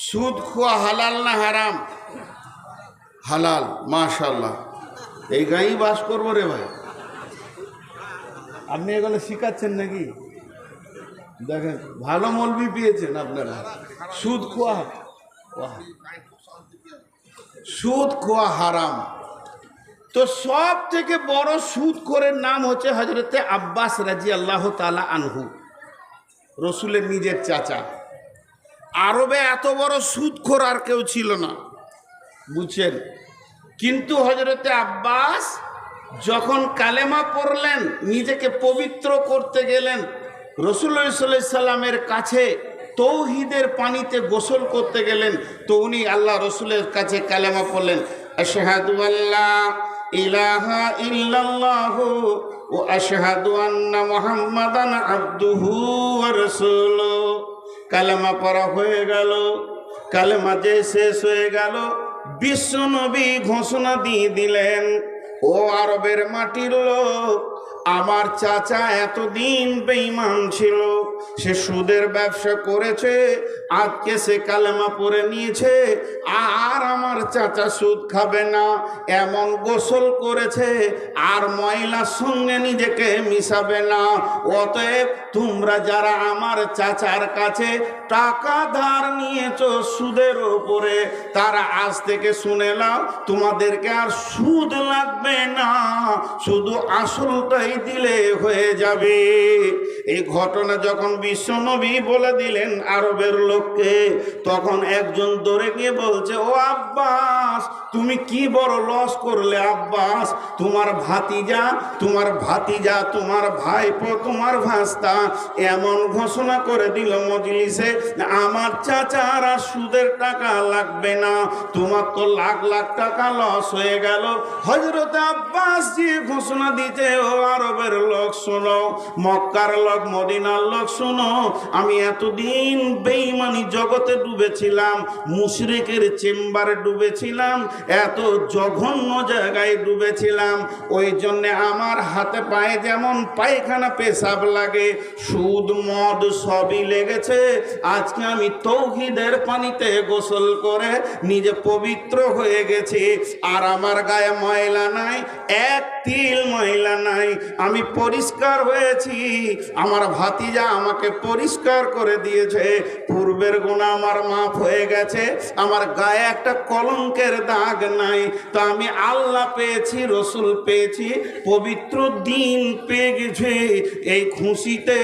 সুদ খোয়া হালাল না হারাম? হালাল, মাশাআল্লাহ। এই গাঁয়েই বাস করবো রে ভাই। আপনি এগুলো শিখাচ্ছেন নাকি? দেখেন ভালো মৌলবি পেয়েছেন আপনারা। সুদ খোয়া, সুদ খোয়া হারাম। তো সব থেকে বড় সুদখোরের নাম হচ্ছে হজরতে আব্বাস রাদিয়াল্লাহু তাআলা আনহু, রসুলের নিজের চাচা। আরবে এত বড় সুদখোর আর কেউ ছিল না, বুঝছেন? কিন্তু হজরতে আব্বাস যখন কালেমা পড়লেন, নিজেকে পবিত্র করতে গেলেন, রাসূলুল্লাহ সাল্লাল্লাহু আলাইহি সাল্লামের কাছে তৌহিদের পানিতে গোসল করতে গেলেন, তো উনি আল্লাহ রসুলের কাছে কালেমা পড়লেন, আশহাদু আল্লা ইলাহা ইল্লাল্লাহু ওয়া আশহাদু আন্না মুহাম্মাদান আবদুহু ওয়া রাসূলুহু। কালেমা পড়া হয়ে গেল। কালেমা যে শেষ হয়ে গেল, বিশ্বনবী ঘোষণা দিয়ে দিলেন, ও আরবের মাটির লোক, আমার চাচা এতদিন বেঈমান ছিল, সে সুদের ব্যবসা করেছে, আজকে সে কালেমা পড়ে নিয়েছে, আর আমার চাচা সুদ খাবে না, এমন গোসল করেছে, আর ময়লার সঙ্গে নিজেকে মিশাবে না। অতএব তোমরা যারা আমার চাচার কাছে টাকা ধার নিয়েছো সুদের উপরে, তারা আজ থেকে শুনে নাও, তোমাদেরকে আর সুদ লাগবে না, শুধু আসলটাই দিলে হয়ে যাবে। এই ঘটনা যখন বিশ্বনবী বলে দিলেন আরবের লোককে, তখন একজন দৌড়ে গিয়ে বলছে, ও আব্বাস, তুমি কি বড় লস করলে আব্বাস, তোমার ভাতিজা, তোমার ভাইপো, তোমার ভাস্তা এমন ঘোষণা করে দিল মজলিসে, আমার চাচার আর সুদের টাকা লাগবে না, তোমার তো লাখ লাখ টাকা লস হয়ে গেল। হযরত আব্বাস যে ঘোষণা দিতে, ও আরবের লোক শোনো, মক্কার লোক, মদিনার লোক শোনো, আমি এতদিন বেঈমানি জগতে ডুবেছিলাম, মুশরিকের চেম্বারে ডুবেছিলাম, এত জঘন্য জায়গায় ডুবেছিলাম, ওই জন্যে আমার হাতে পায়ে যেমন পায়খানা পেশাব লাগে, সুদ মদ সবই লেগেছে। আজকে আমি তৌহিদের পানিতে গোসল করে নিজে পবিত্র হয়ে গেছি, আর আমার গায়ে ময়লা নাই, এক তিল ময়লা নাই, আমি পরিষ্কার হয়েছি। আমার ভাতিজা আমাকে পরিষ্কার করে দিয়েছে, পূর্বের গুনাহ আমার মাফ হয়ে গেছে, আমার গায়ে একটা কলঙ্কের দাগ নাই। তো আমি আল্লাহ পেয়েছি, রসুল পেয়েছি, পবিত্র দিন পেয়ে গেছি। এই খুশিতে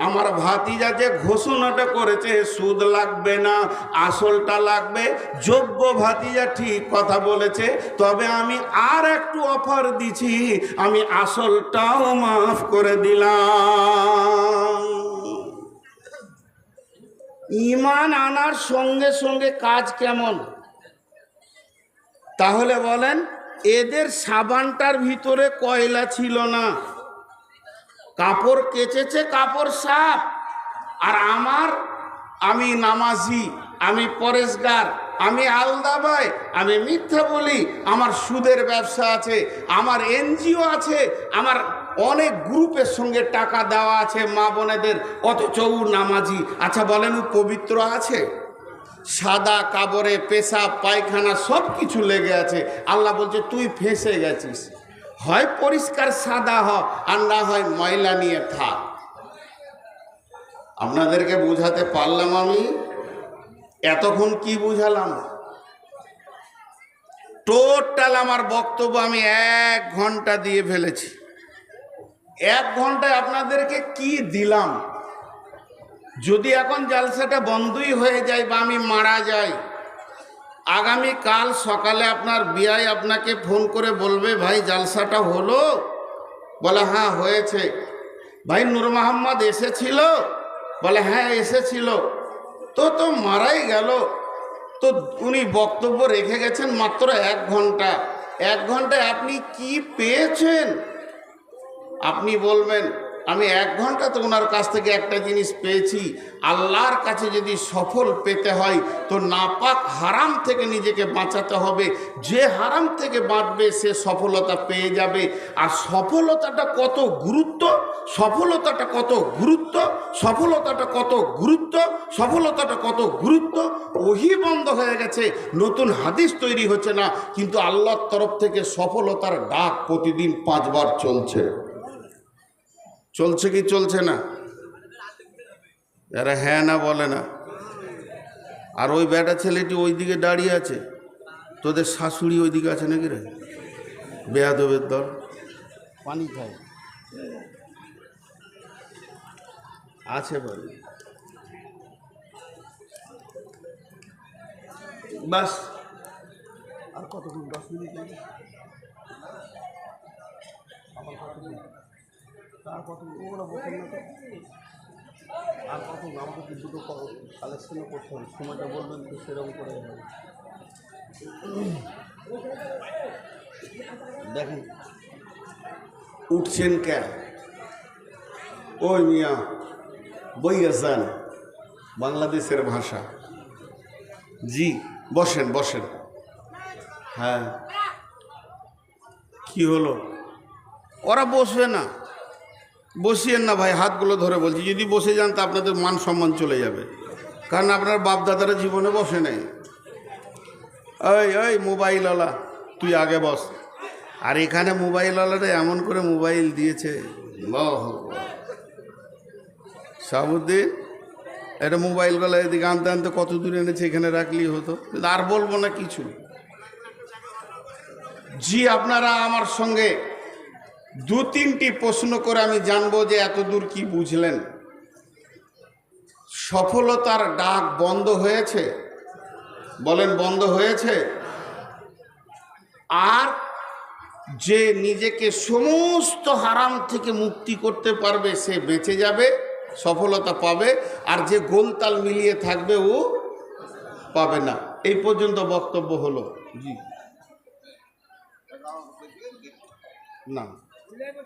আমার ভাতিজা যে ঘোষণাটা করেছে সুদ লাগবে না, আসলটা লাগবে, যোগ্য ভাতিজা ঠিক কথা বলেছে। তবে আমি আর একটু অফার দিছি, আমি আসলটাও মাফ করে দিলাম। ঈমান আনার সঙ্গে সঙ্গে কাজ কেমন? তাহলে বলেন, এদের সাবানটার ভিতরে কয়লা ছিল না, কাপড় কেচেছে, কাপড় সাফ। আর আমি নামাজি, আমি পরেশগার, আমি আলদাবাই, আমি মিথ্যা বলি, আমার সুদের ব্যবসা আছে, আমার এনজিও আছে, আমার অনেক গ্রুপের সঙ্গে টাকা দেওয়া আছে মা বোনেদের, অথচ ও নামাজি। আচ্ছা বলেন, ও পবিত্র আছে? সাদা কাপড়ে পেশাব পায়খানা সব কিছু লেগে আছে। আল্লাহ বলছে তুই ফেঁসে গেছিস, হয় পরিষ্কার সাদা হ, আর না হয় ময়লা নিয়ে থাক। আপনাদেরকে বুঝাতে পারলাম? আমি এতক্ষণ কি বুঝালাম? টোটাল আমার বক্তব্য আমি 1 ঘন্টা দিয়ে ফেলেছি। 1 ঘন্টায় আপনাদেরকে কি দিলাম? যদি এখন জালসাটা বন্ধই হয়ে যায় বা আমি মারা যাই, আগামী কাল সকালে আপনার বিআই আপনাকে ফোন করে বলবে, ভাই জালসাটা হলো? বলে হ্যাঁ হয়েছে। ভাই নূর মোহাম্মদ এসেছিল? বলে হ্যাঁ এসেছিল। তো মারাই গেল। তো উনি বক্তব্য রেখে গেছেন মাত্র 1 ঘন্টা। 1 ঘন্টায় আপনি কি পেয়েছেন? আপনি বলবেন আমি 1 ঘন্টা তো ওনার কাছ থেকে একটা জিনিস পেয়েছি। আল্লাহর কাছে যদি সফল পেতে হয় তো নাপাক হারাম থেকে নিজেকে বাঁচাতে হবে। যে হারাম থেকে বাঁচবে সে সফলতা পেয়ে যাবে। আর সফলতাটা কত গুরুত্ব সফলতাটা কত গুরুত্ব, সফলতাটা কত গুরুত্ব, সফলতাটা কত গুরুত্ব। ওহি বন্ধ হয়ে গেছে, নতুন হাদিস তৈরি হচ্ছে না, কিন্তু আল্লাহর তরফ থেকে সফলতার ডাক প্রতিদিন 5 বার চলছে। চলছে কি চলছে না? এরা হ্যাঁ না বলে না। আর ওই বেটা ছেলেটি ওইদিকে দাঁড়িয়ে আছে, তোদের শাশুড়ি ওইদিকে আছে নাকি রে? বেয়াদবের দল, পানি খায় আছে বলে। বাস আর কতক্ষণ? 10 মিনিট আমার কতক্ষণ? তার কত ওগুলো বলছেন না তো, আর কত? আমাকে দুটো কালেকশনও করতে হবে, সময়টা বলবেন তো সেরকম করে হবে। দেখেন উঠছেন কেন? ওই মিয়া বই আছেন বাংলাদেশের ভাষা। জি বসেন বসেন। হ্যাঁ কি হলো? ওরা বসবে না, বসিয়েন না ভাই, হাতগুলো ধরে বলছি। যদি বসে যান তা আপনাদের মান সম্মান চলে যাবে, কারণ আপনার বাপ দাদারা জীবনে বসে নেই। ওই ওই মোবাইলওয়ালা তুই আগে বস। আর এখানে মোবাইলওয়ালারা এমন করে মোবাইল দিয়েছে, সাবুদ্দিন এটা মোবাইলগুলো এদিকে আনতে আনতে কত দূরে এনেছে, এখানে রাখলেই হতো। আর বলবো না কিছু। জি আপনারা আমার সঙ্গে 2-3টি প্রশ্ন করে আমি জানবো যে এত দূর কি বুঝলেন। সফলতার ডাক বন্ধ হয়েছে? বলেন বন্ধ হয়েছে? আর যে নিজেকে সমস্ত হারাম থেকে মুক্তি করতে পারবে সে বেঁচে যাবে, সফলতা পাবে। আর যে গোলতাল মিলিয়ে থাকবে ও পাবে না। এই পর্যন্ত বক্তব্য হলো। জি না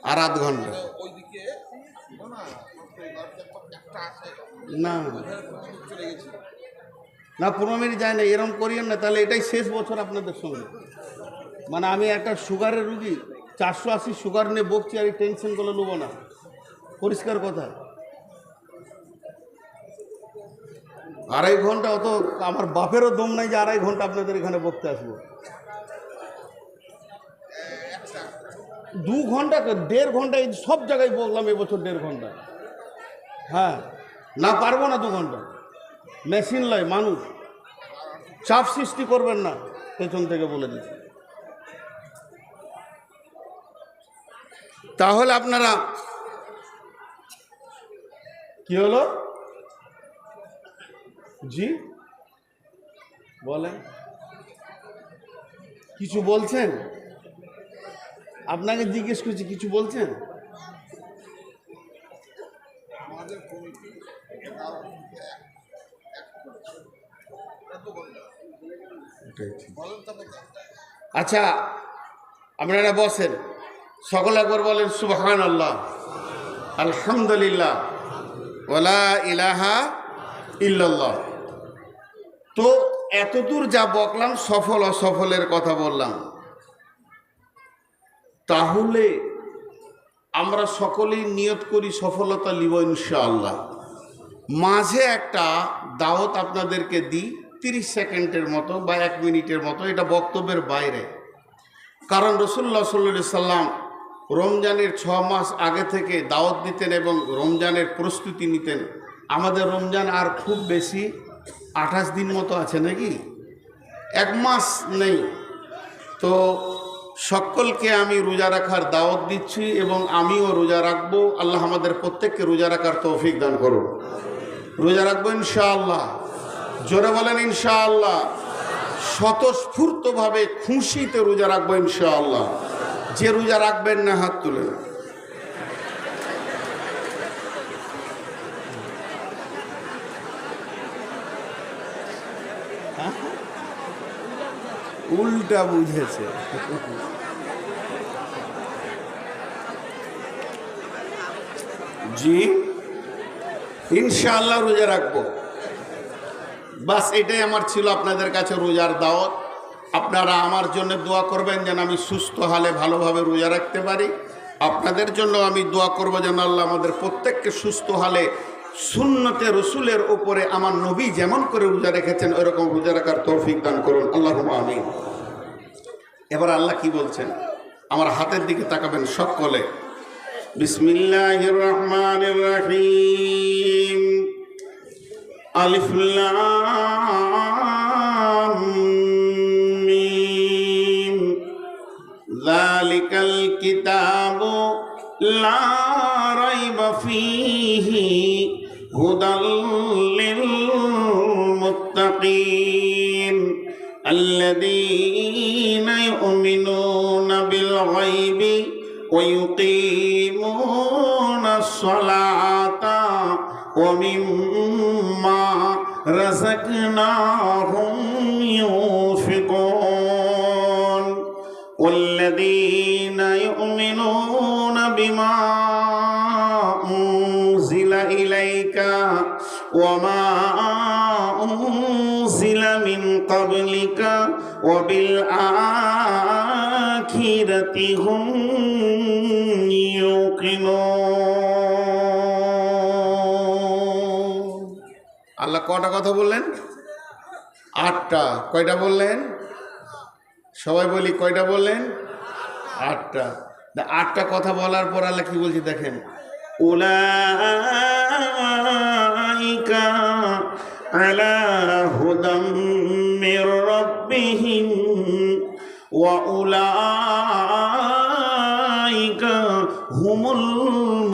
আর আধ ঘন্টা না না 15 মিনিট যায় না, এরকম করিয়েন না। তাহলে এটাই শেষ বছর আপনাদের সঙ্গে। মানে আমি একটা সুগারের রুগী, 480 সুগার নিয়ে বকছি, আর এই টেনশনগুলো নেবো না। পরিষ্কার কথা। 2.5 ঘন্টা অত আমার বাপেরও দম নাই যে 2.5 ঘন্টা আপনাদের এখানে বকতে আসবো। 2 ঘন্টা 1.5 ঘন্টা এই সব জায়গায় বললাম এবছর 1.5 ঘন্টা। হ্যাঁ না পারবো না 2 ঘন্টা। মেশিন লয় মানুষ, চাপ সৃষ্টি করবেন না, পেছন থেকে বলে দিচ্ছি। তাহলে আপনারা কি হলো? জি বলেন, কিছু বলছেন? আপনাকে জিজ্ঞেস করছি, কিছু বলছেন? আচ্ছা আপনারা বসেন, সকলে একবার বলেন সুবহানাল্লাহ, আলহামদুলিল্লাহ, ওয়ালা ইলাহা ইল্লাল্লাহ। তো এতদূর যা বকলাম, সফল অসফলের কথা বললাম, তাহলে আমরা সকলেই নিয়ত করি সফলতা লিব ইনশাআল্লাহ। মাঝে একটা দাওয়াত আপনাদেরকে দিই, 30 সেকেন্ডের মতো বা 1 মিনিটের মতো, এটা বক্তব্যের বাইরে। কারণ রাসূলুল্লাহ সাল্লাল্লাহু আলাইহি সাল্লাম রমজানের 6 মাস আগে থেকে দাওয়াত দিতেন এবং রমজানের প্রস্তুতি নিতেন। আমাদের রমজান আর খুব বেশি 28 দিন মতো আছে নাকি, 1 মাস নেই। তো সকলকে আমি রোজা রাখার দাওয়াত দিচ্ছি এবং আমিও রোজা রাখবো। আল্লাহ আমাদের প্রত্যেককে রোজা রাখার তৌফিক দান করুন। রোজা রাখবো ইনশাআল্লাহ। জোরে বলেন ইনশাআল্লাহ। স্বতঃস্ফূর্তভাবে খুশিতে রোজা রাখবো ইনশাআল্লাহ। যে রোজা রাখবেন না হাত তুলেন। উল্টা বুঝেছে। জি ইনশাআল্লাহ রোজা রাখবো। বাস এটাই আমার ছিল আপনাদের কাছে রোজার দাওয়াত। আপনারা আমার জন্য দোয়া করবেন যেন আমি সুস্থ হালে ভালোভাবে রোজা রাখতে পারি। আপনাদের জন্য আমি দোয়া করবো যেন আল্লাহ আমাদের প্রত্যেককে সুস্থ হালে সুন্নতে রসুলের উপরে আমার নবী যেমন করে রোজা রেখেছেন ওইরকম রোজা রাখার তৌফিক দান করুন, আল্লাহুম্মা আমিন। এবার আল্লাহ কি বলছেন, আমার হাতের দিকে তাকাবেন সকলে। বিসমিল্লাহির রহমানির রহিম। আলিফ লাম মিম। যালিকাল কিতাবু লা রাইবা ফীহি হুদাল লিল মুত্তাকিন আল্লাযীনা ইউমিনুনা বিল গায়বি ওয়া ইউকিমুনাস সালাতা ওয়া মিম্মা রাযাকনাহুম ইউনফিকুন والذين يؤمنون بما أنزل إليك وما أنزل من قبلك وبالآخرة هم يوقنون। আল্লাহ কয়টা কথা বললেন? 8টা। কয়টা বললেন? সবাই বলি কয়টা বললেন? 8টা। 8টা কথা বলার পর আল্লাহ কি বলছে দেখেন, উলাইকা আলা হুদাম মির রাব্বিহিম ওয়া উলাইকা হুমুল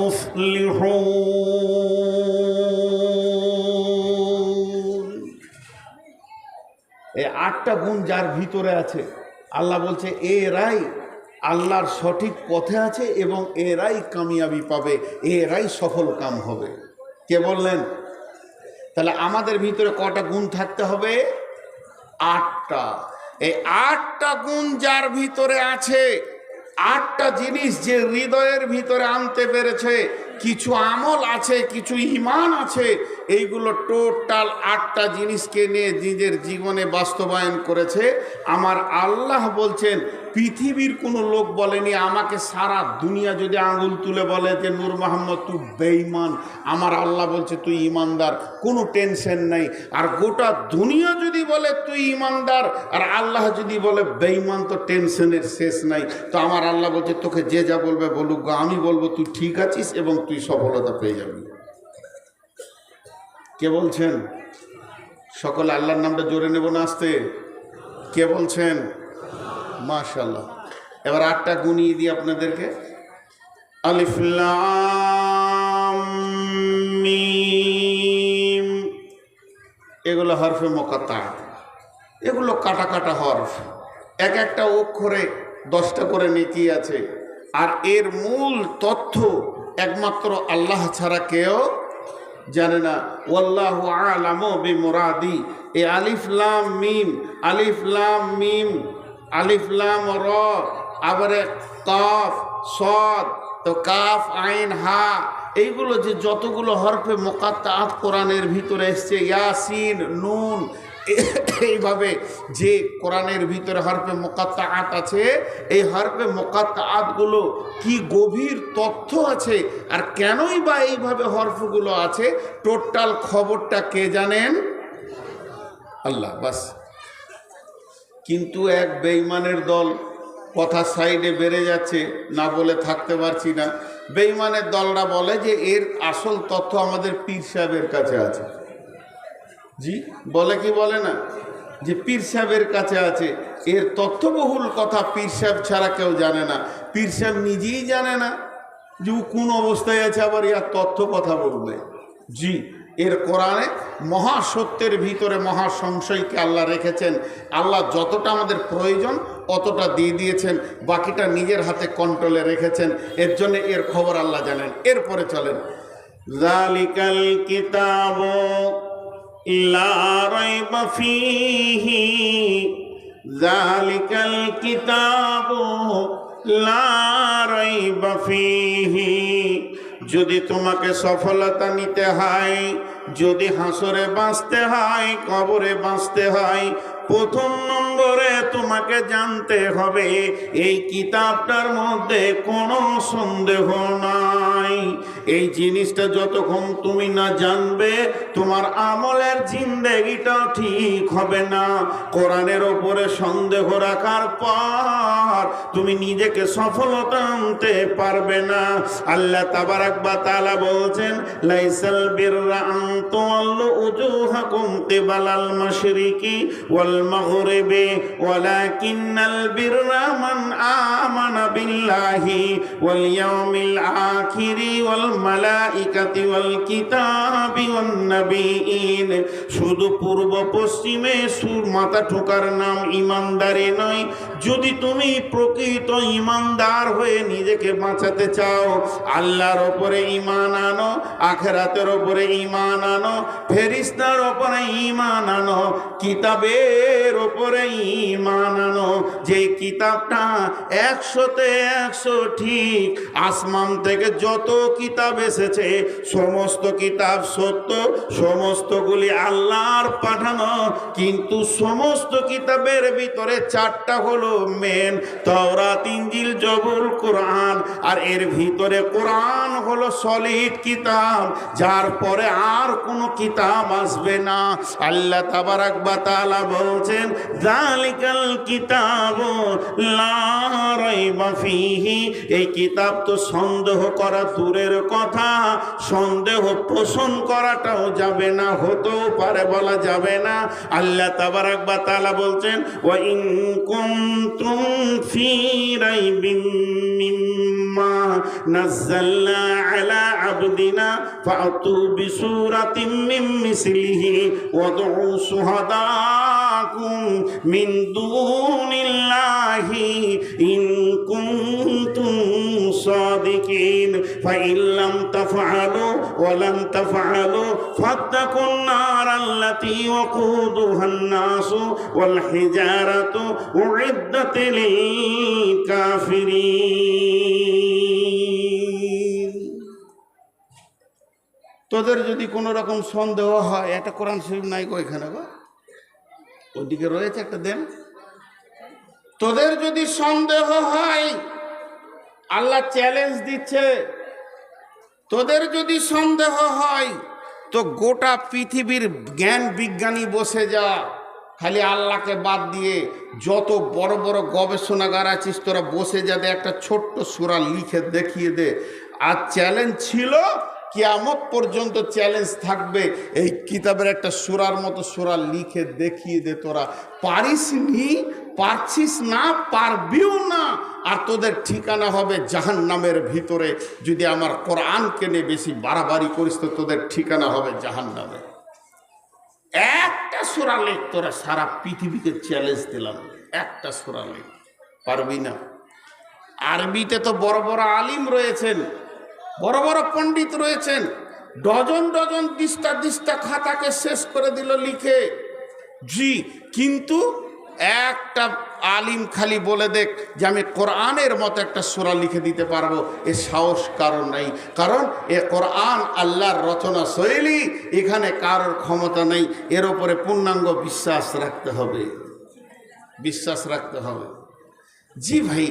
মুফলিহুন। এই 8টা গুণ যার ভিতরে আছে আল্লাহ বলছে এরাই আল্লাহর সঠিক পথে আছে এবং এরাই কামিয়াবি পাবে, এরাই সফল কাম হবে। কে বললেন? তাহলে আমাদের ভিতরে কটা গুণ থাকতে হবে? 8টা। এই 8টা গুণ যার ভিতরে আছে, 8টা জিনিস যে হৃদয়ের ভিতরে আনতে পেরেছে, কিছু আমল আছে, কিছু ঈমান আছে, এইগুলো টোটাল 8টা জিনিসকে নিয়ে নিজের জীবনে বাস্তবায়ন করেছে। আমার আল্লাহ বলছেন পৃথিবীর কোনো লোক বলেনি আমাকে সারা দুনিয়া যদি আঙুল তুলে বলে যে নূর মোহাম্মদ তুই বেঈমান, আমার আল্লাহ বলছে তুই ইমানদার, কোনো টেনশন নাই। আর গোটা দুনিয়া যদি বলে তুই ইমানদার আর আল্লাহ যদি বলে বেঈমান, তো টেনশনের শেষ নাই। তো আমার আল্লাহ বলছে তোকে যে যা বলবে বলুক, আমি বলবো তুই ঠিক আছিস এবং তুই সফলতা পেয়ে যাবি। কে বলছেন? সকলে আল্লাহর নামটা জোরে নেব না আস্তে? কে বলছেন? মাশাআল্লাহ। এবার 8টা গুণিয়ে দিই আপনাদেরকে। আলিফ লাম মিম, এগুলো হরফে মুকাত্তা, এগুলো কাটা কাটা হরফ, এক একটা অক্ষরে 10টা করে নেকি আছে। আর এর মূল তথ্য একমাত্র আল্লাহ ছাড়া কেউ জানে না। ওয়াল্লাহু আ'লামু বিমুরাদি। এই আলিফ লাম মিম, আলিফ লাম মিম, আলিফ লাম র, আবারে কাফ সদ, তো কাফ আইন হা, এইগুলো যে যতগুলো হরফে মুকাত্তাআত কোরআনের ভিতরে এসছে, ইয়াসিন নুন, এইভাবে যে কোরআনের ভিতরে হরফে মুকাত্তাআত আছে, এই হরফে মুকাত্তাআতগুলো কি গভীর তথ্য আছে আর কেনই বা এইভাবে হরফগুলো আছে, টোটাল খবরটা কে জানেন? আল্লাহ বাস। কিন্তু এক বেঈমানের দল, কথা সাইডে বেড়ে যাচ্ছে, না বলে থাকতে পারছি না। বেঈমানের দলরা বলে যে এর আসল তথ্য আমাদের পীর সাহেবের কাছে আছে। জি বলে কি বলে না, যে পীর সাহেবের কাছে আছে। এর তথ্যবহুল কথা পীর সাহেব ছাড়া কেউ জানে না। পীর সাহেব নিজেই জানে না যে ও কোন অবস্থায় আছে, আবার ইয়ার তথ্য কথা বলবে। জি, এর কোরআনে মহাসত্যের ভিতরে মহা সংশয়কে আল্লাহ রেখেছেন। আল্লাহ যতটা আমাদের প্রয়োজন অতটা দিয়ে দিয়েছেন, বাকিটা নিজের হাতে কন্ট্রোলে রেখেছেন। এর জন্য এর খবর আল্লাহ জানেন। এরপরে চলেন, যালিকাল কিতাবু লা রাইবা ফীহি, যালিকাল কিতাবু লা রাইবা ফীহি। যদি তোমাকে সফলতা নিতে হয় যদি হাসরে বাঁচতে হয়, কবরে বাঁচতে হয়, প্রথম নম্বরে তোমাকে জানতে হবে এই কিতাবটার মধ্যে কোনো সন্দেহ নাই। এই জিনিসটা যতক্ষণ তুমি না জানবে, তোমার আমলের জিন্দেগিটাও ঠিক হবে না। কোরআনের ওপরে সন্দেহ রাখার পর তুমি নিজেকে সফলতা আনতে পারবে না। আল্লাহ তাবারাক ওয়া তাআলা বলছেন, লাইসাল বিররা আন তুওয়াল্লু উজুহাকুম কিবালাল মাশরিকি ওয়াল মাগরিবি ওয়ালাকিন্নাল বিররা মান আমানা বিল্লাহি ওয়াল ইয়াউমিল আখিরি ওয়াল মালাইকাতি ওয়াল কিতাবি ওয়ান নাবিয়িন। শুধু পূর্ব পশ্চিমে সুর মাথা ঠোকার নাম ইমানদারি নয়। যদি তুমি প্রকৃত ইমানদার হয়ে নিজেকে বাঁচাতে চাও, আল্লাহর ওপরে ঈমান আনো, আখিরাতের ওপরে ঈমান আনো, ফেরেশতার ওপরে ঈমান আনো, কিতাবের ওপরে ঈমান আনো। যে কিতাবটা 100-তে 100 ঠিক। আসমান থেকে যত কিতাব এসেছে সমস্ত কিতাব সত্য, সমস্তগুলি আল্লাহর পাঠানো। কিন্তু সমস্ত কিতাবের ভিতরে 4টা হলো মেন, তাওরাত, ইনজিল, জবুর, কোরআন। আর এর ভিতরে কোরআন হলো সলিড কিতাব, যার পরে আর কোনো কিতাব আসবে না। আল্লাহ তাবারাক ওয়া তাআলা বলছেন, যালিকাল কিতাবু লা রাইবা ফীহি। এই কিতাব তো সন্দেহ করা দূরের কথা, সন্দেহ পোষণ করাটাও যাবে না, হতেও পারে, বলা যাবে না। আল্লাহ তাবারাক ওয়া তাআলা বলছেন, ওয়া ইন কুনতুম ফী রাইবিন মিম্মা নাযালনা আলা আবদিনা ফাতু বিসূরাতিন মিন মিসলিহি ওয়াদউ শুহাদাকুম মিন দুনিল্লাহি ইন কুনতুম সাদিকিন ফাইন লাম তাফআলু ওয়া লাম তাফআলু ফাত্তাকুন নার আল্লাতী ওয়াকুদুহান নাসু ওয়াল হিজারাতু উইদ্দাত লিল কাফিরিন। তোদের যদি কোনো রকম সন্দেহ হয়, একটা কোরআন শরীফ নাই গো এখানে, গো ওইদিকে রয়েছে একটা, দেন। তোদের যদি সন্দেহ হয়, আল্লাহ চ্যালেঞ্জ দিচ্ছে, তোদের যদি সন্দেহ হয় তো গোটা পৃথিবীর জ্ঞান বিজ্ঞানী বসে যা, খালি আল্লাহকে বাদ দিয়ে যত বড় বড় গবেষণাগার আছিস তোরা বসে যা, দে একটা ছোট্ট সূরা লিখে দেখিয়ে দে। আর চ্যালেঞ্জ ছিল, কিয়ামত পর্যন্ত চ্যালেঞ্জ থাকবে, এই কিতাবের একটা সূরার মতো সূরা লিখে দেখিয়ে দে। তোরা পারিসনি, পারছিস না, পারবিও না। আর তোদের ঠিকানা হবে জাহান্নামের ভিতরে। যদি আমার কোরআনকে নিয়ে বেশি বাড়াবাড়ি করিস তো তোদের ঠিকানা হবে জাহান্নামে। একটা সূরা লেখ, তোরা সারা পৃথিবীকে চ্যালেঞ্জ দিলাম, একটা সূরা লেখ, পারবি না। আরবিতে তো বড় বড় আলিম রয়েছেন, বড় বড় পণ্ডিত রয়েছেন, ডজন ডজন দিস্তা দিস্তা খাতাকে শেষ করে দিল লিখে, জি। কিন্তু একটা আলিম খালি বলে দেখ যে আমি কোরআনের মতো একটা সূরা লিখে দিতে পারবো, এ সাহস কারণ নাই। কারণ এ কোরআন আল্লাহর রচনা শৈলী, এখানে কারোর ক্ষমতা নেই। এর ওপরে পূর্ণাঙ্গ বিশ্বাস রাখতে হবে, বিশ্বাস রাখতে হবে। জি ভাই,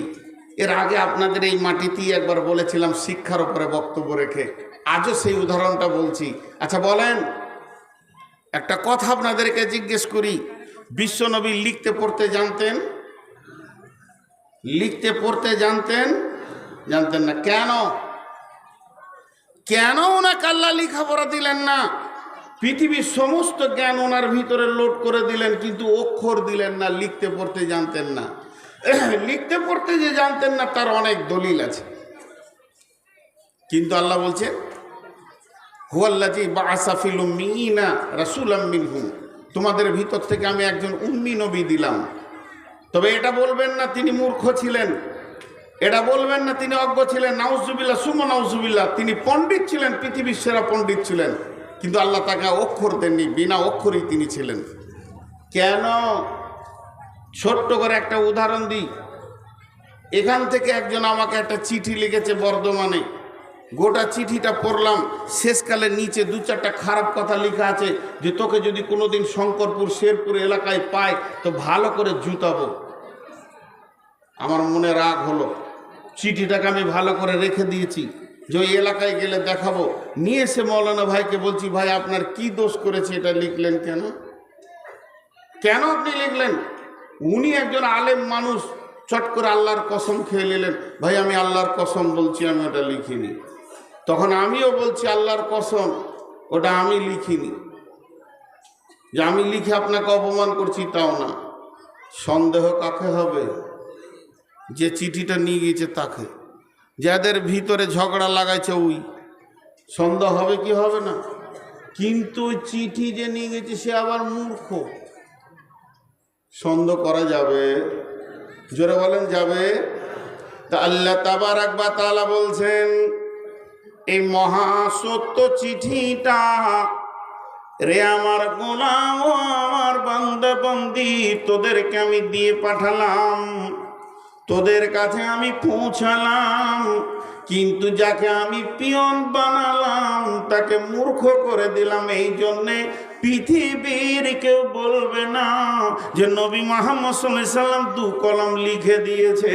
এর আগে আপনাদের এই মাটিতেই একবার বলেছিলাম শিক্ষার উপরে বক্তব্য রেখে, আজও সেই উদাহরণটা বলছি। আচ্ছা বলেন, একটা কথা আপনাদেরকে জিজ্ঞেস করি, বিশ্বনবী লিখতে পড়তে জানতেন? লিখতে পড়তে জানতেন? জানতেন না। কেন? কেন ওনাকে আল্লাহ লেখাপড়া দিলেন না? পৃথিবীর সমস্ত জ্ঞান ওনার ভিতরে লোড করে দিলেন, কিন্তু অক্ষর দিলেন না, লিখতে পড়তে জানতেন না। লিখতে পড়তে যে জানতেন না তার অনেক দলিল আছে, কিন্তু আল্লাহ বলছেন, হুয়াল্লাযী বাআসা ফিল উম্মিয়িনা রাসূলাম মিনহুম, তোমাদের ভিতর থেকে আমি একজন উম্মি নবী দিলাম। তবে এটা বলবেন না তিনি মূর্খ ছিলেন, এটা বলবেন না তিনি অজ্ঞ ছিলেন, নাউজুবিল্লাহ সুম্মা নাউজুবিল্লাহ, তিনি পণ্ডিত ছিলেন, পৃথিবীর সেরা পণ্ডিত ছিলেন, কিন্তু আল্লাহ তাকে অক্ষর দেননি, বিনা অক্ষরই তিনি ছিলেন। কেন? ছোট্ট করে একটা উদাহরণ দিই। এখান থেকে একজন আমাকে একটা চিঠি লিখেছে বর্ধমানে, গোটা চিঠিটা পড়লাম, শেষকালে নিচে দু চারটা খারাপ কথা লেখা আছে যে তোকে যদি কোনোদিন শঙ্করপুর শেরপুর এলাকায় পায় তো ভালো করে জুতাবো। আমার মনে রাগ হলো, চিঠিটাকে আমি ভালো করে রেখে দিয়েছি যে ওই এলাকায় গেলে দেখাবো। নিয়ে এসে মৌলানা ভাইকে বলছি, ভাই আপনার কি দোষ করেছে, এটা লিখলেন কেন? কেন আপনি লিখলেন? উনি একজন আলেম মানুষ, চট করে আল্লাহর কসম খেয়ে নিলেন, ভাই আমি আল্লাহর কসম বলছি আমি ওটা লিখিনি। তখন আমিও বলছি আল্লাহর কসম ওটা আমি লিখিনি, যে আমি লিখে আপনাকে অপমান করছি তাও না। সন্দেহ কাকে হবে? যে চিঠিটা নিয়ে গিয়েছে তাকে। যাদের ভিতরে ঝগড়া লাগাইছে ওই সন্দেহ হবে কি হবে না? কিন্তু চিঠি যে নিয়ে গেছে সে আবার মূর্খ, সন্দেহ করা যাবে? জোরে বলেন যাবে? তা আল্লাহ তাবারাক ওয়া তাআলা বলছেন এই মহা সত্য চিঠিটা রে আমার গোলাম ও আমার বান্দা বান্দি, তোদেরকে আমি দিয়ে পাঠালাম, তোদের কাছে আমি পৌঁছালাম, কিন্তু যাকে আমি পিয়ন বানালাম তাকে মূর্খ করে দিলাম। এই জন্যে পৃথিবীর কেউ বলবে না যে নবী মুহাম্মদ সাল্লাল্লাহু আলাইহি সাল্লাম দু কলম লিখে দিয়েছে।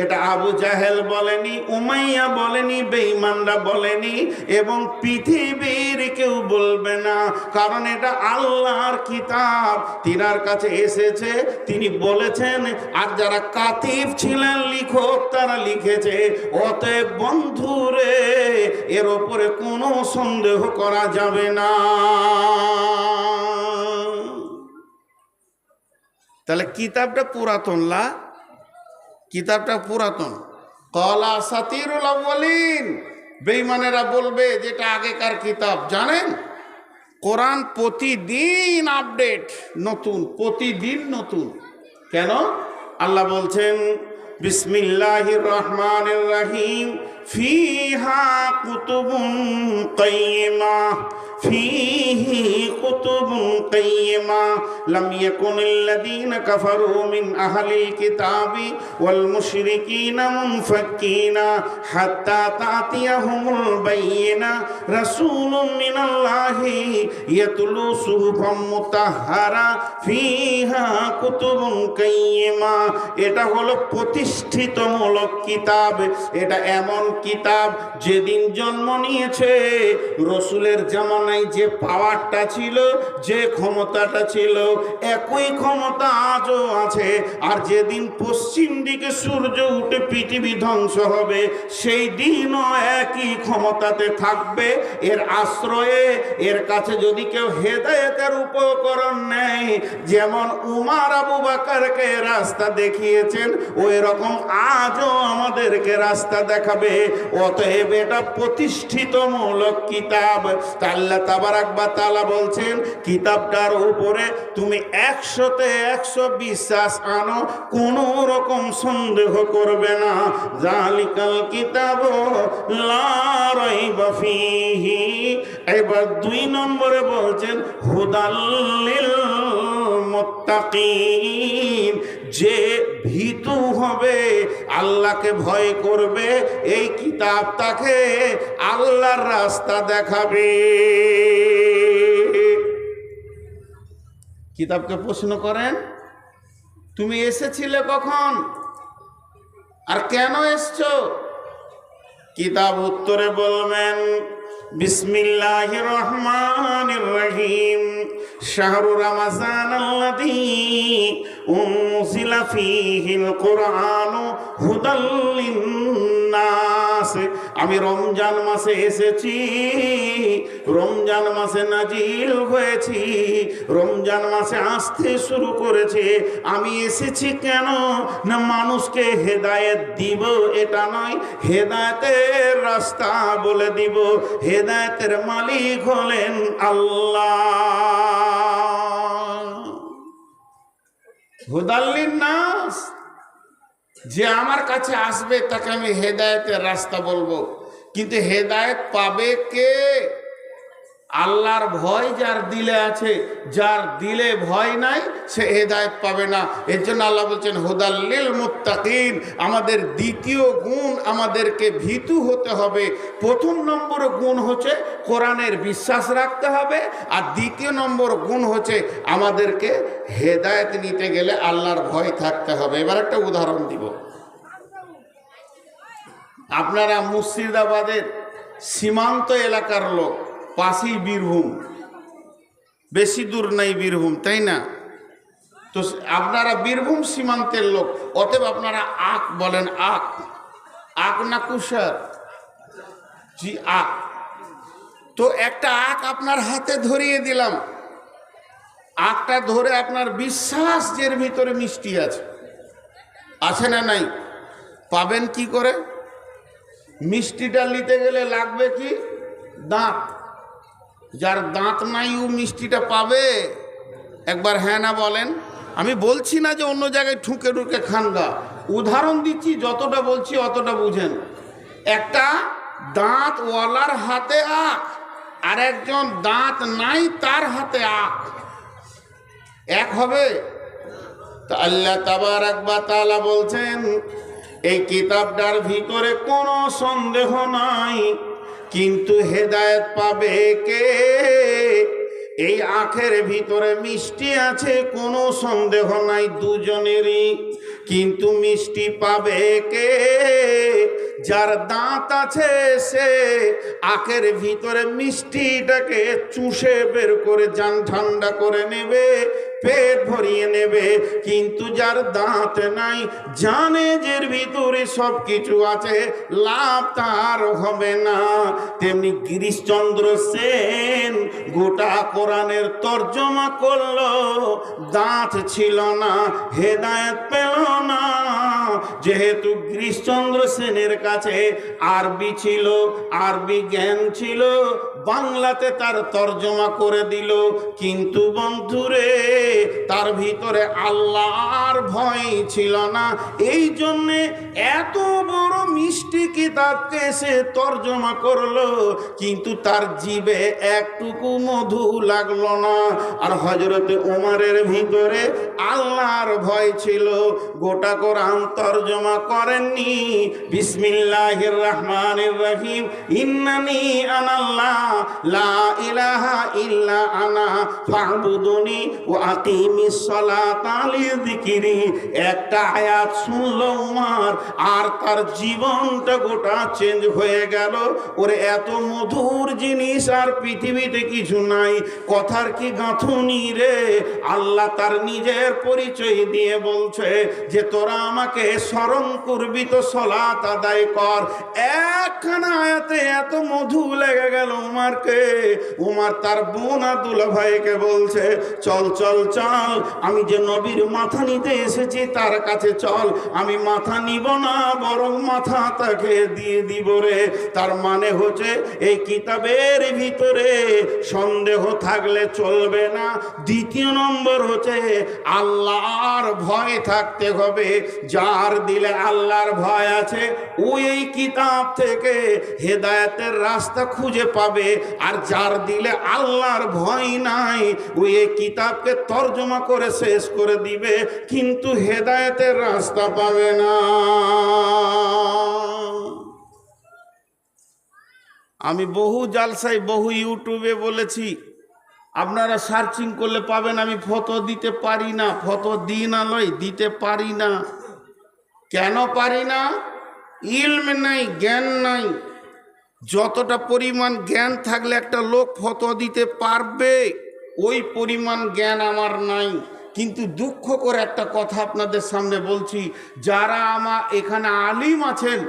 এটা আবু জাহেল বলেনি, উমাইয়া বলেনি, বেঈমানরা বলেনি, এবং পৃথিবীর কেউ বলবে না, কারণ এটা আল্লাহর কিতাব, তিনার কাছে এসেছে, তিনি বলেছেন। আর যারা কাতিব ছিলেন লিখক তারা লিখেছে। অতএব বন্ধুরে এর ওপরে কোনো সন্দেহ করা যাবে না। তাহলে কিতাবটা পুরাতন, কিতাবটা পুরাতন। ক্বালা আসাতিরুল আউয়ালিন, বেঈমানেরা বলবে যেটা আগেকার কিতাব। জানেন কোরআন প্রতিদিন আপডেট, নতুন, প্রতিদিন নতুন। কেন? আল্লাহ বলছেন বিসমিল্লাহির রহমানির রহিম, ফিহা কুতুবুন কাইয়্যিমা, ফিহি কুতুবুন কাইয়্যিমা লাম ইয়াকুনিল্লাযীনা কাফারু মিন আহলিল কিতাবি ওয়াল মুশরিকিনা মুনফাক্কিনা হাত্তা তাতিয়াহুমুল বায়্যিনা রাসূলুম মিনাল্লাহি ইয়াতলু সুহুফাম মুতাহহারা ফিহা কুতুবুন কাইয়্যিমা। এটা হলো প্রতিষ্ঠিতমূলক কিতাব। এটা এমন কিতাব যেদিন জন্ম নিয়েছে রসুলের জামানায় যে পাওয়ারটা ছিল, যে ক্ষমতাটা ছিল, একই ক্ষমতা আজও আছে। আর যেদিন পশ্চিম দিকে সূর্য উঠে পৃথিবী ধ্বংস হবে সেই দিনও একই ক্ষমতাতে থাকবে। এর আশ্রয়ে এর কাছে যদি কেউ হেদায়েতের উপকরণ নেয়, যেমন উমর আবু বকরকে রাস্তা দেখিয়েছেন ওই রকম আজও আমাদেরকে রাস্তা দেখাবে। অতএব এটা প্রতিষ্ঠিতমূলক কিতাব। আল্লাহ তাবারাক ওয়া তাআলা বলছেন কিতাবটার উপরে তুমি 100-তে 100 বিশ্বাস আনো, কোনো রকম সন্দেহ করবে না। জালিকাল কিতাবু লা রাইবা ফীহি। এবার 2 নম্বরে বলছেন হুদাল লিল মুত্তাকিন, যে ভীতু হবে, আল্লাহকে ভয় করবে, এই কিতাব তাকে আল্লাহর রাস্তা দেখাবে। কিতাবকে প্রশ্ন করেন তুমি এসেছিলে কখন আর কেন এসছো? কিতাব উত্তরে বলবেন বিসমিল্লাহির রহমানির রহিম, শাহরু রমাযানাল্লাযী উনজিলা ফীহিল কুরআনু হুদাল লিন্নাস। আমি রমজান মাসে এসেছি, রমজান মাসে নাজিল হয়েছি, রমজান মাসে আসতে শুরু করেছে। আমি এসেছি কেন না মানুষকে হেদায়েত দিব, এটা নয়, হেদায়েতের রাস্তা বলে দিব। হেদায়েতের মালিক হলেন আল্লাহ। হুদাল লিন্নাস, যে আমার কাছে আসবে তাকে আমি হেদায়েতের রাস্তা বলবো। কিন্তু হেদায়েত পাবে কে? আল্লাহর ভয় যার দিলে আছে, যার দিলে ভয় নাই সে হেদায়েত পাবে না। এর জন্য আল্লাহ বলছেন হুদাল্লিল মুত্তাকিন। আমাদের দ্বিতীয় গুণ, আমাদেরকে ভীতু হতে হবে। প্রথম নম্বর গুণ হচ্ছে কোরআনের বিশ্বাস রাখতে হবে, আর দ্বিতীয় নম্বর গুণ হচ্ছে আমাদেরকে হেদায়েত নিতে গেলে আল্লাহর ভয় থাকতে হবে। এবার একটা উদাহরণ দিব। আপনারা মুর্শিদাবাদের সীমান্ত এলাকার লোক, পাশেই বীরভূম, বেশি দূর নাই বীরভূম, তাই না? তো আপনারা বীরভূম সীমান্তের লোক, অতএব আপনারা আখ বলেন। আখ, আখ না কুষার? জি আখ। তো একটা আখ আপনার হাতে ধরিয়ে দিলাম, আখটা ধরে আপনার বিশ্বাস যে এর ভিতরে মিষ্টি আছে, আছে না নাই? পাবেন কি করে? মিষ্টিটা নিতে গেলে লাগবে কি? দাঁত। যার দাঁত নাই ও মিষ্টিটা পাবে? একবার হ্যাঁ না বলেন। আমি বলছি না যে অন্য জায়গায় ঠুকে ঠুকে খানগা, উদাহরণ দিচ্ছি, যতটা বলছি অতটা বুঝেন। একটা দাঁতওয়ালার হাতে আখ, আর একজন দাঁত নাই তার হাতে আখ, এক হবে? তা আল্লাহ তাবারাক ওয়া তাআলা বলছেন এই কিতাবটার ভিতরে কোনো সন্দেহ নাই, কিন্তু হেদায়েত পাবে কে? এই আখের ভিতরে মিষ্টি আছে, কোনো সন্দেহ নাই দুজনেরই, কিন্তু মিষ্টি পাবে কে? যার দাঁত আছে সে আখের ভিতরে মিষ্টিটাকে চুষে বের করে জান ঠান্ডা করে নেবে, পেট ভরিয়ে নেবে। কিন্তু যার দাঁত নাই, জানে যে এর ভিতরে সব কিছু আছে, লাভ তার হবে না। তেমনি গিরিশচন্দ্র সেন গোটা কোরআনের তর্জমা করলো, দাঁত ছিল না, হেদায়েত পেল না। যেহেতু গিরিশচন্দ্র সেনের কাছে আরবি ছিল, আরবি জ্ঞান ছিল, বাংলাতে তার তর্জমা করে দিল। কিন্তু বন্ধুরে, তার ভিতরে আল্লাহর ভয় ছিল না, এই জন্যে এত বড় মিষ্টি কিতাবকে সে তর্জমা করলো, কিন্তু তার জিবে একটুকু মধু লাগলো না। আর হযরতে ওমরের ভিতরে আল্লাহর ভয় ছিল, গোটা কোরআন তর্জমা করেননি। বিসমিল্লাহির রহমানির রহিম, ইন্নানি আনাল্লাহ লা ইলাহা ইল্লা আনা ফা'বুদুনি ওয়া আকিমিস সালাতা লিযিকরি। একটা আয়াত শুনলো উমর, আর তার জীবনটা গোটা চেঞ্জ হয়ে গেল। ওরে এত মধুর জিনিস আর পৃথিবীতে কিছু নাই। কথার কি গাঁথুনি রে! আল্লাহ তার নিজের পরিচয় দিয়ে বলছে যে তোরা আমাকে স্মরণ করবি তো সালাত আদায় কর। একখানা আয়াতে এত মধু লেগে গেল উমারকে। উমার তার বোন আব্দুল্লাহ ভাইকে বলছে, চল চল চল, আমি যে নবীর মাথা নিতে এসেছি তার কাছে চল। আমি মাথা নিব না, বরং মাথা তাকে দিয়ে দিব রে। তার মানে হচ্ছে এই কিতাবের ভিতরে সন্দেহ থাকলে চলবে না। দ্বিতীয় নম্বর হচ্ছে আল্লাহর ভয় থাকতে হবে। যার দিলে আল্লাহর ভয় আছে, ও এই কিতাব থেকে হেদায়েতের রাস্তা খুঁজে পাবে। আর যার দিলে আল্লাহর ভয় নাই, ও এই কিতাবকে তর্জমা করে শেষ করে দিবে, কিন্তু হেদায়েতের রাস্তা পাবে না। আমি বহু জালসায়, বহু ইউটিউবে বলেছি, আপনারা সার্চিং করলে পাবেন। আমি ফটো দিতে পারি না, ফটো দিই না নয়, দিতে পারি না। কেন পারি না? ইলম নাই, জ্ঞান নাই। যতটা পরিমাণ জ্ঞান থাকলে একটা লোক ফটো দিতে পারবে, ওই পরিমাণ জ্ঞান আমার নাই। কিন্তু দুঃখ করে একটা কথা আপনাদের সামনে বলছি, যারা আমার এখানে আলিম আছেন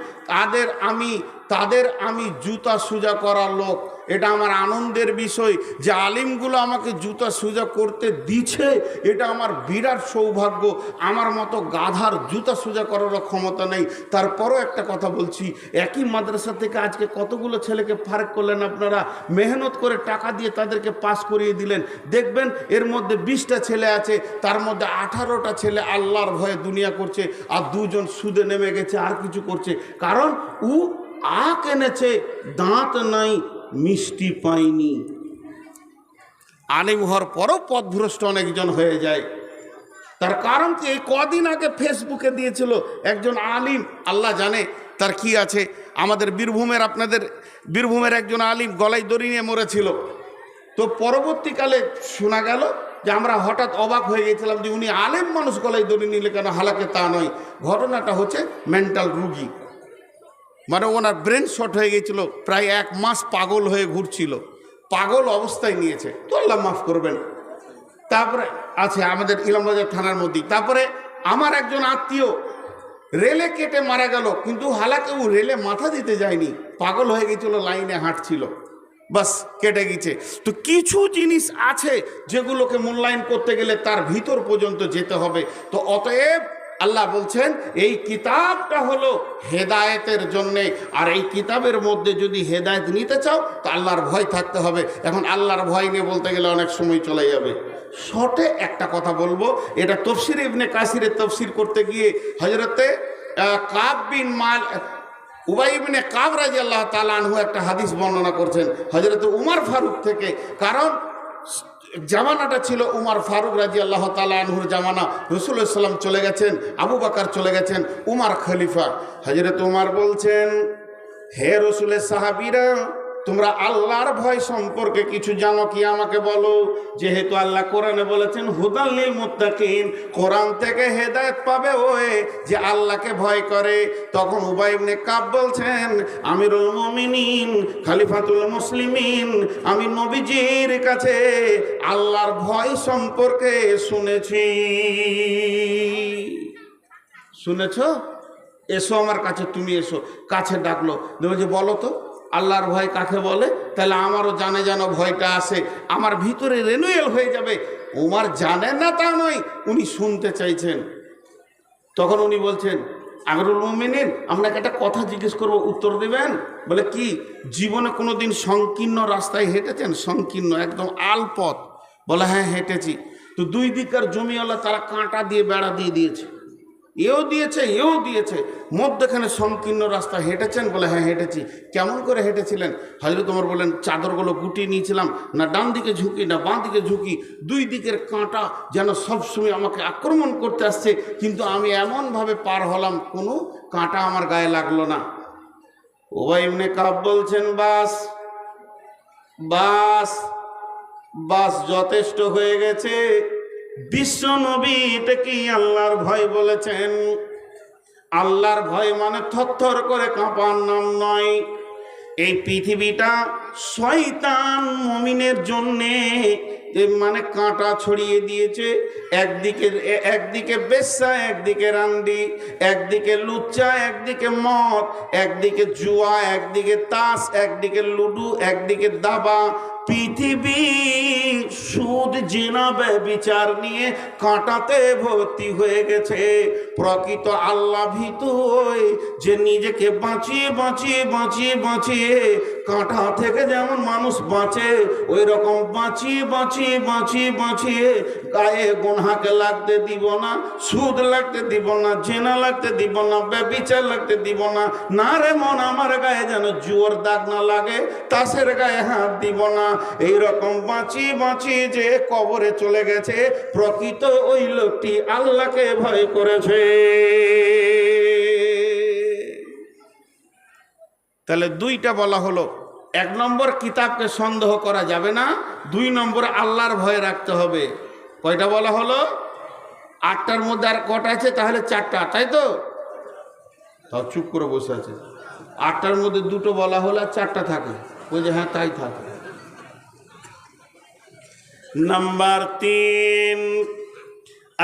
তাদের আমি জুতা সুজা করা লোক। এটা আমার আনন্দের বিষয় যে আলিমগুলো আমাকে জুতা সুজা করতে দিচ্ছে, এটা আমার বিরাট সৌভাগ্য। আমার মতো গাধার জুতা সুজা করারও ক্ষমতা নেই। তারপরও একটা কথা বলছি, একই মাদ্রাসা থেকে আজকে কতগুলো ছেলেকে ফারাক করলেন আপনারা, মেহনত করে টাকা দিয়ে তাদেরকে পাস করিয়ে দিলেন। দেখবেন এর মধ্যে 20টা ছেলে আছে, তার মধ্যে 18টা ছেলে আল্লাহর ভয়ে দুনিয়া করছে, আর 2জন সুদে নেমে গেছে, আর কিছু করছে। কারণ ও আখ এনেছে, দাঁত নাই, মিষ্টি পায়নি। আলিম হওয়ার পরও পথভ্রষ্ট অনেকজন হয়ে যায়। তার কারণ কি, এই কদিন আগে ফেসবুকে দিয়েছিল একজন আলিম, আল্লাহ জানে তার কি আছে। আমাদের বীরভূমের, আপনাদের বীরভূমের একজন আলিম গলায় দড়ি নিয়ে মরেছিল। তো পরবর্তীকালে শোনা গেল যে আমরা হঠাৎ অবাক হয়ে গেছিলাম যে উনি আলেম মানুষ গলায় দড়ি নিলে কেন, হালাকে তা নয়। ঘটনাটা হচ্ছে মেন্টাল রুগী, মানে ওনার ব্রেন শর্ট হয়ে গেছিল, প্রায় 1 মাস পাগল হয়ে ঘুরছিল, পাগল অবস্থায় নিয়েছে, তো আল্লাহ মাফ করবেন। তারপরে আছে আমাদের ইলামবাজার থানার মধ্যেই। তারপরে আমার একজন আত্মীয় রেলে কেটে মারা গেল, কিন্তু হালাকে ও রেলে মাথা দিতে যায়নি, পাগল হয়ে গেছিল, লাইনে হাঁটছিল, বাস কেটে গেছে। তো কিছু জিনিস আছে যেগুলোকে মূল্যায়ন করতে গেলে তার ভিতর পর্যন্ত যেতে হবে। তো অতএব আল্লাহ বলছেন এই কিতাবটা হলো হেদায়েতের জন্যে, আর এই কিতাবের মধ্যে যদি হেদায়েত নিতে চাও তো আল্লাহর ভয় থাকতে হবে। এখন আল্লাহর ভয় নিয়ে বলতে গেলে অনেক সময় চলে যাবে। শর্টে একটা কথা বলবো, এটা তফসির ইবনে কাসিরের তফসির করতে গিয়ে হযরতে কাব বিন উবাই ইবনে কাব রাদিয়াল্লাহু তাআলা আনহু একটা হাদিস বর্ণনা করছেন হযরত উমর ফারুক থেকে। কারণ জামানাটা ছিল উমর ফারুক রাদিয়াল্লাহু তাআলা আনহুর জামানা, রাসূলুল্লাহ সাল্লাল্লাহু আলাইহি ওয়াসাল্লাম চলে গেছেন, আবু বকর চলে গেছেন, উমর খলিফা। হযরত উমর বলছেন, হে রাসূলের সাহাবীরা, তোমরা আল্লাহর ভয় সম্পর্কে কিছু জানো কি আমাকে বলো। যেহেতু আল্লাহ কোরআনে বলেছেন হুদাল লিল মুত্তাকিন, কোরআন থেকে হেদায়েত পাবে ওই যে আল্লাহকে ভয় করে। তখন উবাই ইবনে কাব বলছেন, আমিরুল মুমিনিন, খলিফাতুল মুসলিমিন, আমি নবীজির কাছে আল্লাহর ভয় সম্পর্কে শুনেছি। শুনেছো? এসো আমার কাছে, তুমি এসো। কাছে ডাকলো, যে বলো তো আল্লাহর ভয় কাকে বলে, তাহলে আমারও জানে যেন ভয়টা আসে, আমার ভিতরে রেনুয়েল হয়ে যাবে। উমর জানেন না তা নয়, উনি শুনতে চাইছেন। তখন উনি বলছেন, আমিরুল মুমিনিন, আপনাকে একটা কথা জিজ্ঞেস করবো, উত্তর দেবেন? বলে কি? জীবনে কোনো দিন সংকীর্ণ রাস্তায় হেঁটেছেন? সংকীর্ণ একদম আলপথ? বলে হ্যাঁ হেঁটেছি। তো 2 দিকের জমিওয়ালা তারা কাঁটা দিয়ে বেড়া দিয়ে দিয়েছে, এও দিয়েছে এও দিয়েছে, মধ্যখানে সংকীর্ণ রাস্তা হেঁটেছেন? বলে হ্যাঁ হেঁটেছি। কেমন করে হেঁটেছিলেন? হযরত ওমর বলেন, চাদরগুলো গুটিয়ে নিয়েছিলাম, না ডান দিকে ঝুঁকি না বাঁ দিকে ঝুঁকি, 2 দিকের কাঁটা যেন সবসময় আমাকে আক্রমণ করতে আসছে, কিন্তু আমি এমনভাবে পার হলাম কোনো কাঁটা আমার গায়ে লাগলো না। উবাই ইবনে কাব বলছেন, বাস বাস বাস, যথেষ্ট হয়ে গেছে। বিশ্ব নবী এটা কি আল্লাহর ভয় বলেছেন? আল্লাহর ভয় মানে থরথর করে কাঁপার নাম নয়। এই পৃথিবীটা শয়তান মুমিনের জন্যে মানে কাঁটা ছড়িয়ে দিয়েছে। একদিকে বেশ্যা, একদিকে রান্ডি, একদিকে লুচ্চা, একদিকে মদ, একদিকে জুয়া, একদিকে তাস, একদিকে লুডু, একদিকে দাবা। পৃথিবী সুদ, জিনা, ব্যভিচার নিয়ে কাঁটাতে ভর্তি হয়ে গেছে। প্রকৃত আল্লাহ ভীতু ওই যে নিজেকে বাঁচিয়ে বাঁচিয়ে বাঁচিয়ে বাঁচিয়ে কাঁটা থেকে যেমন মানুষ বাঁচে, ওই রকম বাঁচিয়ে বাঁচিয়ে বাঁচিয়ে বাঁচিয়ে গায়ে গুনহাকে লাগতে দিব না, সুদ লাগতে দিব না, জেনা লাগতে দিব না, ব্যভিচার লাগতে দিব না। না রে মন, আমার গায়ে যেন জুয়োর দাগ না লাগে, তাসের গায়ে হাত দিব না। এইরকম বাঁচিয়ে বাঁচিয়ে যে কবরে চলে গেছে, প্রকৃত ওই লোকটি আল্লাহকে ভয় করেছে। তাহলে 2টা বলা হলো, 1 নম্বর কিতাবকে সন্দেহ করা যাবে না, 2 নম্বর আল্লাহর ভয় রাখতে হবে। কয়টা বলা হলো? 8টার মধ্যে আর কটা আছে? তাহলে 4টা, তাই তো? তাও চুপ করে বসে আছে। 8টার মধ্যে 2টো বলা হলো আর 4টা থাকে। ওই যে হ্যাঁ তাই থাকে। নাম্বার 3,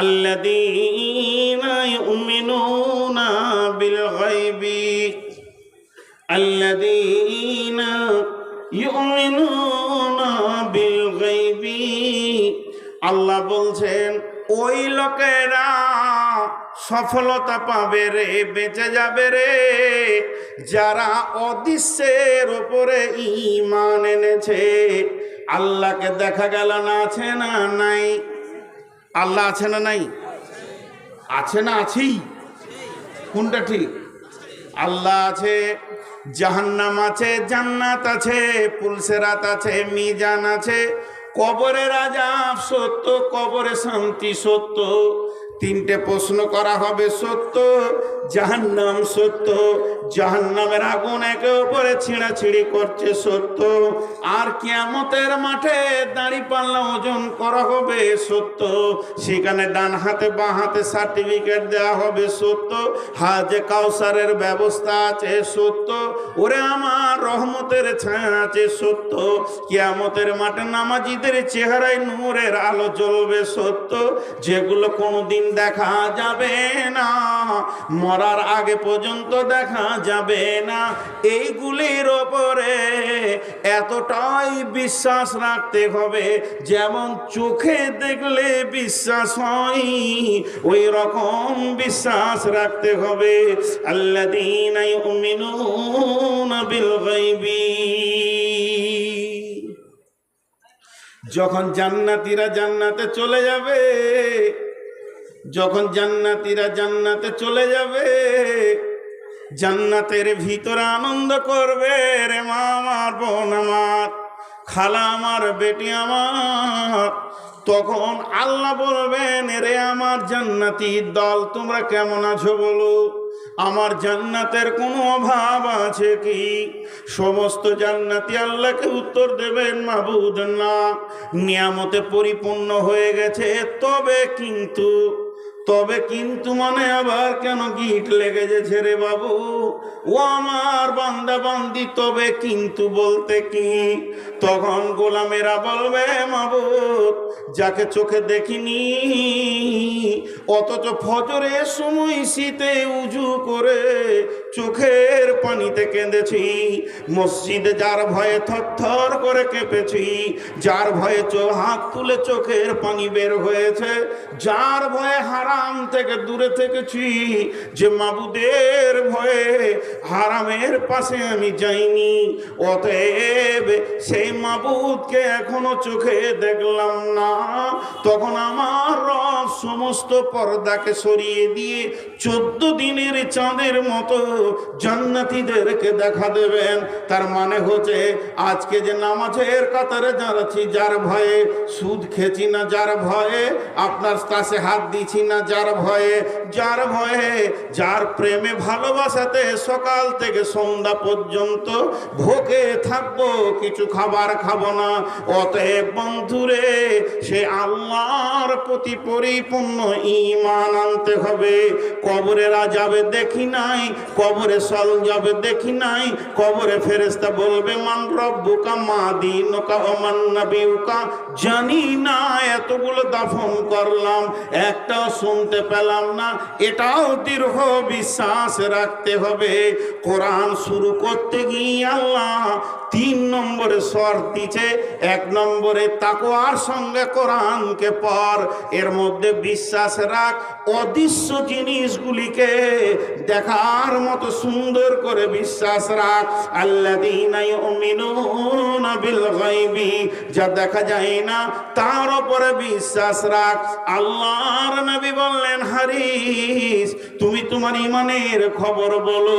আল্লাযীনা ইউমিনুনা বিল গায়বি, আল্লাযীনা ইউমিনুনা বিল গায়বি। আল্লাহ বলছেন ওই লোকেরা সফলতা পাবে রে, বেঁচে যাবে রে, যারা অদৃশ্যের ওপরে ঈমান এনেছে। আল্লাহকে দেখা গেল না, আছে না নাই? আল্লাহ আছে না নাই? আছে না আছেই? কোনটা ঠিক? আল্লাহ আছে, জাহান্নাম আছে, জান্নাত আছে, পুলসেরাত আছে, মিজান আছে, কবরের আযাব সত্য, কবরে শান্তি সত্য, তিনটে প্রশ্ন করা হবে সত্য, জাহান্নাম সত্য, জাহান্নামের আগুন একে অপরে ছিঁড়াছিঁড়ি করছে সত্য, আর কিয়ামতের মাঠে দাঁড়িপাল্লা ওজন করা হবে সত্য, সেখানে ডান হাতে বাঁ হাতে সার্টিফিকেট দেওয়া হবে সত্য, হাজে কাউসারের ব্যবস্থা আছে সত্য, ওরে আমার রহমতের ছায়া আছে সত্য, কিয়ামতের মাঠে নামাজীদের চেহারায় নূরের আলো জ্বলবে সত্য, যেগুলো কোনোদিন দেখা যাবে না, মরার আগে পর্যন্ত দেখা যাবে না, এইগুলির ওপরে এতটাই বিশ্বাস রাখতে হবে, যেমন চোখে দেখলে বিশ্বাস হয় ওই রকম বিশ্বাস রাখতে হবে। আল্লাযীনা ইউমিনুনা বিল গায়বি। যখন জান্নাতীরা জান্নাতে চলে যাবে, যখন জান্নাতীরা জান্নাতে চলে যাবে, জান্নাতের ভিতরে আনন্দ করবে, রে মা আমার, বোন আমার, খালা আমার, বেটি আমার, তখন আল্লাহ বলবেন, রে আমার জান্নাতি দল, তোমরা কেমন আছো বলো, আমার জান্নাতের কোনো অভাব আছে কি? সমস্ত জান্নাতি আল্লাহকে উত্তর দেবেন, মাবুদ না, নিয়ামতে পরিপূর্ণ হয়ে গেছে, তবে কিন্তু মানে আবার কেন গিট লেগে গেছে রে বাবু, ও আমার বান্দা বান্দি, তবে কিন্তু বলতে কি? তখন গোলামেরা বলবে, মাবুদ, যাকে চোখে দেখিনি অথচ ফজরের সময় শীতে উজু করে চোখের পানিতে কেঁদেছি, মসজিদে যার ভয়ে থরথর করে কেঁপেছি, যার ভয়ে হাত তুলে চোখের পানি বের হয়েছে, যার ভয়ে হারাম থেকে দূরে থেকেছি, যে মাবুদের ভয়ে হারামের পাশে আমি যাইনি, অতএব সেই মাবুদকে এখনো চোখে দেখলাম না, তখন আমার রব সমস্ত পর্দাকে সরিয়ে দিয়ে 14 দিনের চাঁদের মতো জান্নাতীদেরকে দেখা দেবেন। তার মানে হচ্ছে আজকে যে নামাজের কাতারে দাঁড়াচ্ছি, যার ভয়ে সুদ খেছি না, যার ভয়ে আপনার কাছে হাত দিছি না, যার ভয়ে যার প্রেমে ভালোবাসাতে সকাল থেকে সন্ধ্যা পর্যন্ত ভোগে থাকবো, কিছু খাবার খাবো না, অতএব বন্ধুরে সে আল্লাহর প্রতি পরিপূর্ণ ঈমান আনতে হবে। কবরের আযাবে দেখি নাই, কবরে সল যাবে দেখি নাই, কবরে ফেরেশতা বলবে, মান রব্বুকা মা দীনুকা ওয়া মান নাবিয়ুকা, জানি না, এতগুলো দাফন করলাম একটাও শুনতে পেলাম না, এটাও দৃঢ় বিশ্বাস রাখতে হবে। কোরআন শুরু করতে গিয়ে আল্লাহ 3 নম্বরে শর্ত দিচ্ছে। 1 নম্বরে তাকওয়ার সঙ্গে কোরআনকে পড়, এর মধ্যে বিশ্বাস রাখ, অদৃশ্য জিনিসগুলিকে দেখার মতো সুন্দর করে বিশ্বাস রাখ। আল্লাযীনা ইউমিনুনা বিল গায়বি, যা দেখা যায় না তার উপরে বিশ্বাস রাখ। আল্লাহর নবী বললেন, হারিস, তুমি তোমার ঈমানের খবর বলো।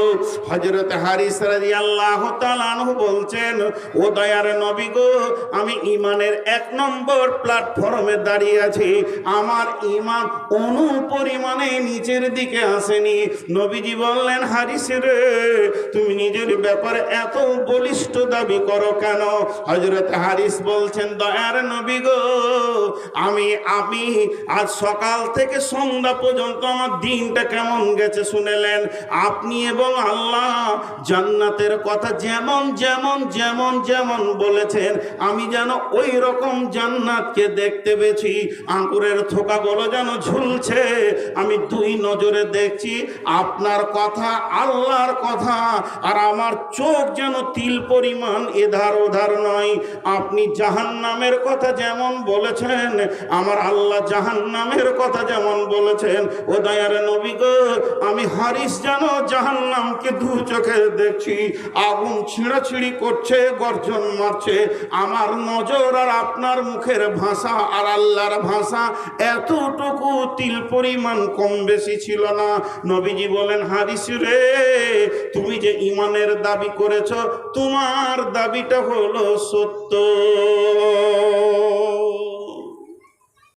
হযরত হারিস রাদিয়াল্লাহু তাআলা আনহু বলছেন, ও দয়ার নবী গো, আমি ঈমানের 1 নম্বর প্ল্যাটফর্মে দাঁড়িয়ে আছি, আমার ঈমান অনুপরিমাণে নিচের দিকে আসেনি। নবীজি বললেন, হারিস রে, তুমি নিজের ব্যাপারে এত বলিষ্ঠ দাবি করো কেন? হযরত হারিস বলছেন, দয়ার নবী গো, আমি আজ সকাল থেকে সন্ধ্যা পর্যন্ত আমার দিনটা কেমন গেছে শুনেলেন আপনি এবং আল্লাহ। জান্নাতের কথা যেমন যেমন যেমন যেমন বলেছেন, আমি যেন ওই রকম জান্নাতকে দেখতে পেয়েছি। আঙ্গুরের থোকাগুলো যেন ঝুলছে, আমি 2 নজরে দেখছি। আপনার কথা, আল্লাহর কথা, আর আমার চোখ যেন তিল পরিমাণ এধার ওধার নয়। আপনি জাহান্নামের কথা যেমন বলেছেন, আমার আল্লাহ জাহান্নামের কথা যেমন বলেছেন, ও দয়ার নবী গো, আমি হারিস যেন জাহান্নামকে 2 চোখে দেখছি। আগুন ছিঁড়াছিঁড়ি করছে, গর্জন মারছে। আমার নজর আর আপনার মুখের ভাষা আর আল্লাহর ভাষা এতটুকু তিল পরিমাণ কম বেশি ছিল না। নবীজি বলেন, হারিস রে, তুমি যে ঈমানের দাবি করেছ, তোমার দাবিটা হলো সত্য।